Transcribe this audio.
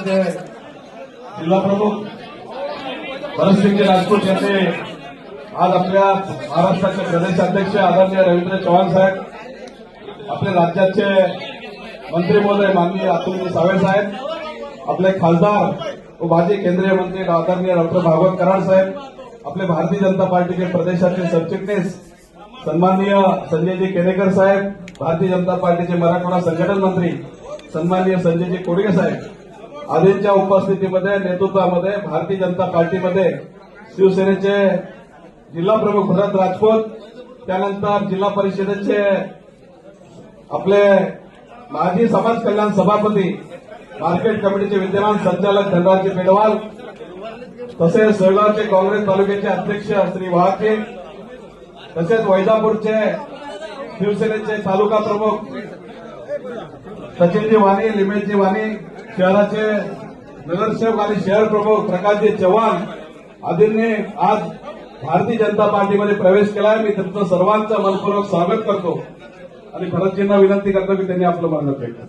पक्षाचे जिल्हा प्रमुख भरतसिंग राजपूत यांचे आज आपल्या महाराष्ट्राचे प्रदेशाध्यक्ष आदरणीय रवींद्र चव्हाण साहेब, आपल्या राज्याचे मंत्री महोदय माननीय अतुलजी सावे साहेब, आपले खासदार व माजी केंद्रीय मंत्री आदरणीय डॉक्टर भागवत कराड साहेब, आपले भारतीय जनता पार्टीचे प्रदेशाचे सरचिटणीस सन्माननीय संजयजी केनेकर साहेब, भारतीय जनता पार्टीचे मराठवाडा संघटन मंत्री सन्माननीय संजयजी कोडगे साहेब आदींच्या उपस्थितीमध्ये नेतृत्वामध्ये भारतीय जनता पार्टीमध्ये शिवसेनेचे जिल्हा प्रमुख भरत राजपूत, त्यानंतर जिल्हा परिषदेचे आपले माजी समाज कल्याण सभापती, मार्केट कमिटीचे विद्यमान संचालक धनराजी पेडवाल, तसेच सोयगावचे काँग्रेस तालुक्याचे अध्यक्ष श्री वाहके, तसेच वैजापूरचे शिवसेनेचे तालुका प्रमुख सचिनजी वाणी, लिमेशजी वाणी, शहराचे नगरसेवक आणि शहर प्रमुख प्रकाशजी चव्हाण आदींनी आज भारतीय जनता पार्टीमध्ये प्रवेश केलाय. मी तुमचं सर्वांचं मनपूर्वक स्वागत करतो आणि भरतजींना विनंती करतो की त्यांनी आपलं मार्गदर्शन करावं.